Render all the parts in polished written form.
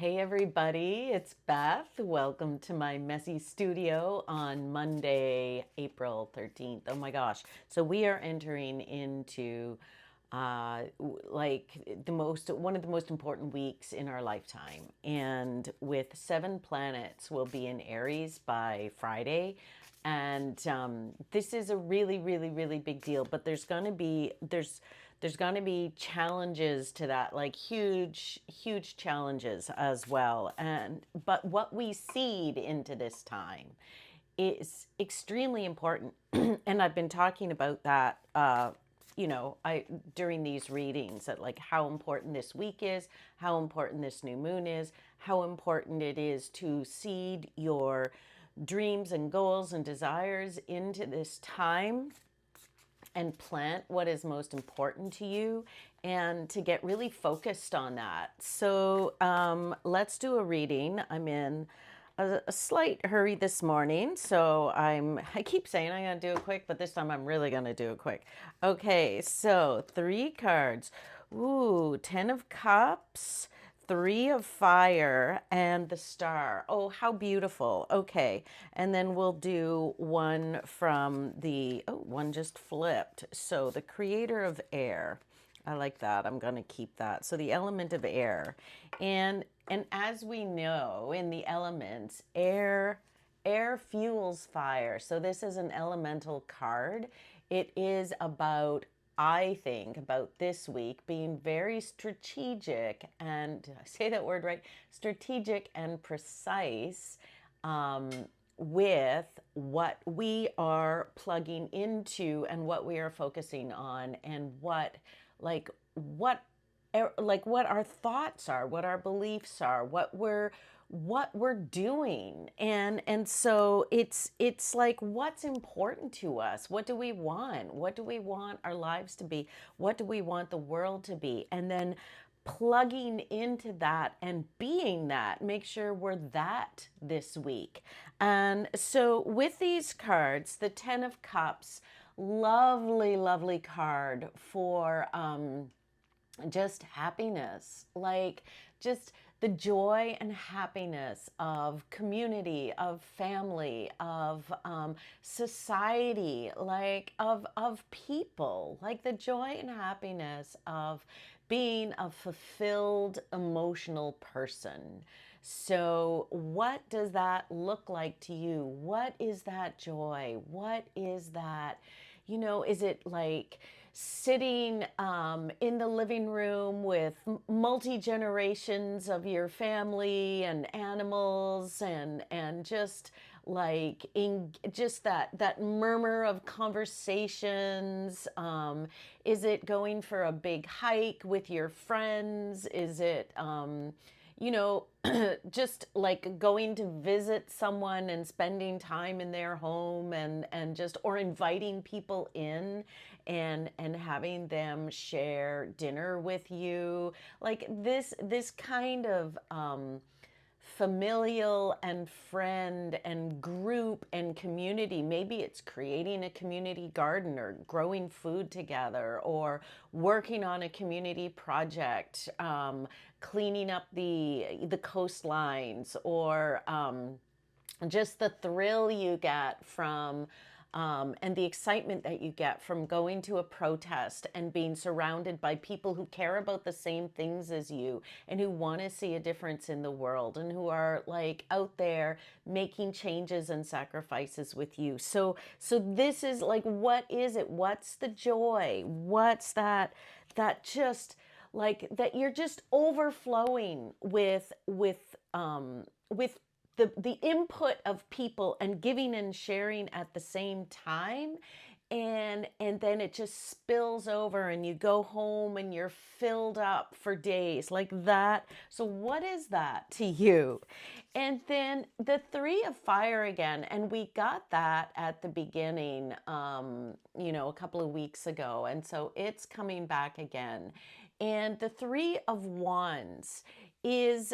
Hey everybody, it's Beth. Welcome to my messy studio on Monday, April 13th. Oh my gosh. So we are entering into like one of the most important weeks in our lifetime. And with 7 planets, we'll be in Aries by Friday. And this is a really, really, really big deal. But there's going to be challenges to that, like huge challenges as well. And but what we seed into this time is extremely important. And I've been talking about that I during these readings, that like how important this week is, how important this new moon is, how important it is to seed your dreams and goals and desires into this time and plant what is most important to you, and to get really focused on that. So let's do a reading. I'm in a slight hurry this morning, so I keep saying I'm going to do it quick, but this time I'm really going to do it quick. Okay, so 3 cards. Ooh, 10 of Cups, 3 of Fire, and the Star. Oh, how beautiful. Okay. And then we'll do one from one just flipped. So the Creator of Air. I like that. I'm going to keep that. So the element of air. And as we know in the elements, air fuels fire. So this is an elemental card. It is about, I think, about this week being very strategic and, did I say that word right? Strategic and precise, um, with what we are plugging into and what we are focusing on, and like, what what our thoughts are, what our beliefs are, what we're doing. And so it's like, what's important to us, what do we want, what do we want our lives to be, what do we want the world to be, and then plugging into that and being that, make sure we're that this week. And so with these cards, the 10 of Cups, lovely card for just happiness, like just the joy and happiness of community, of family, of society, like of people, like the joy and happiness of being a fulfilled emotional person. So what does that look like to you? What is that joy? What is that, is it like sitting in the living room with multi generations of your family and animals, and just like in just that murmur of conversations? Is it going for a big hike with your friends? Is it you know, just like going to visit someone and spending time in their home, and just, or inviting people in and having them share dinner with you, like this kind of familial and friend and group and community. Maybe it's creating a community garden, or growing food together, or working on a community project, cleaning up the coastlines, or just the thrill you get from, and the excitement that you get from going to a protest and being surrounded by people who care about the same things as you, and who want to see a difference in the world, and who are like out there making changes and sacrifices with you. So this is like, what is it? What's the joy? What's that just like, that you're just overflowing with the input of people, and giving and sharing at the same time, and then it just spills over, and you go home and you're filled up for days like that. So what is that to you? And then the 3 of Fire again, and we got that at the beginning, a couple of weeks ago, and so it's coming back again. And the 3 of Wands is,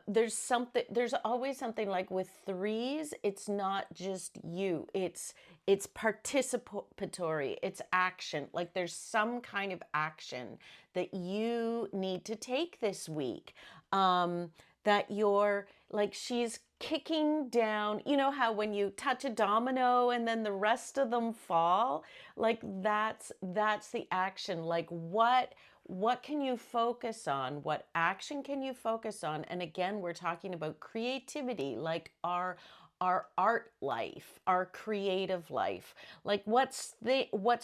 there's always something, like with threes, it's not just you, it's participatory, it's action, like there's some kind of action that you need to take this week. that you're like she's kicking down, you know how when you touch a domino and then the rest of them fall, like that's the action. Like what can you focus on? What action can you focus on? And again, we're talking about creativity, like our art life, our creative life. Like what's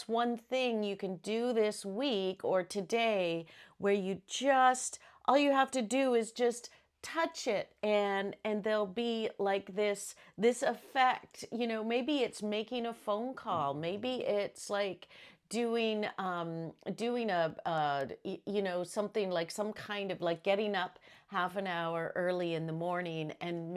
one thing you can do this week or today where you just all you have to do is just touch it, and there'll be like this effect. You know, maybe it's making a phone call, maybe it's like doing you know, something like some kind of like getting up half an hour early in the morning and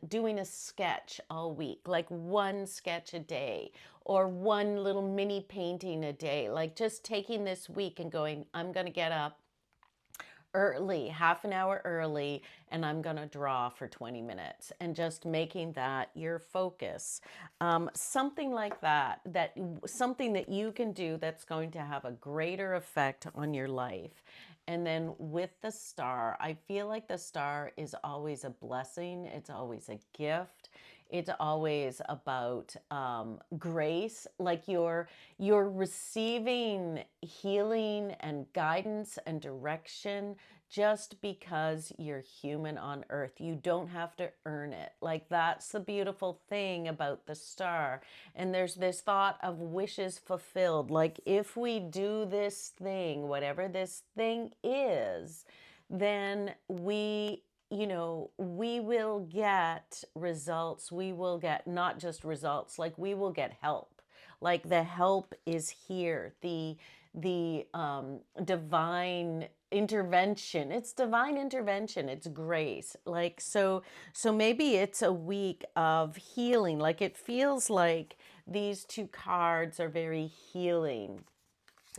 doing a sketch all week, like one sketch a day or one little mini painting a day, like just taking this week and going, I'm going to get up early, half an hour early, and I'm going to draw for 20 minutes and just making that your focus. Something like that, something that you can do that's going to have a greater effect on your life. And then with the star, I feel like the star is always a blessing. It's always a gift. It's always about grace, like you're receiving healing and guidance and direction just because you're human on earth. You don't have to earn it. Like that's the beautiful thing about the star. And there's this thought of wishes fulfilled. Like if we do this thing, whatever this thing is, then we will get results. We will get not just results, like we will get help. Like the help is here. The divine intervention. It's divine intervention. It's grace. Like so maybe it's a week of healing. Like it feels like these two cards are very healing.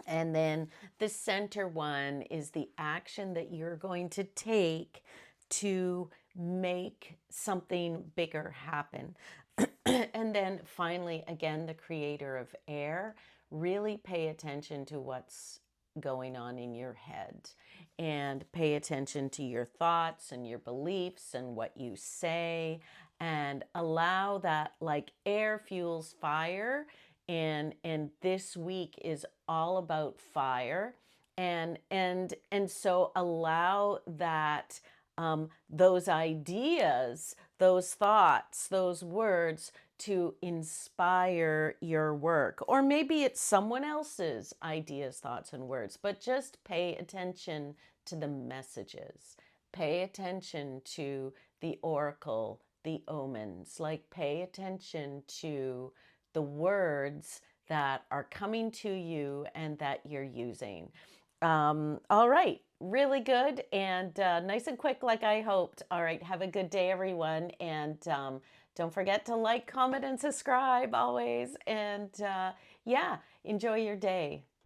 And then the center one is the action that you're going to take to make something bigger happen. And then finally, again, the creator of air, really pay attention to what's going on in your head and pay attention to your thoughts and your beliefs and what you say, and allow that, like air fuels fire, and this week is all about fire, and so allow that, those ideas, those thoughts, those words to inspire your work. Or maybe it's someone else's ideas, thoughts, and words, but just pay attention to the messages. Pay attention to the oracle, the omens. Like pay attention to the words that are coming to you and that you're using. All right, really good and nice and quick, like I hoped. All right, have a good day, everyone. And don't forget to like, comment, and subscribe always. And yeah, enjoy your day.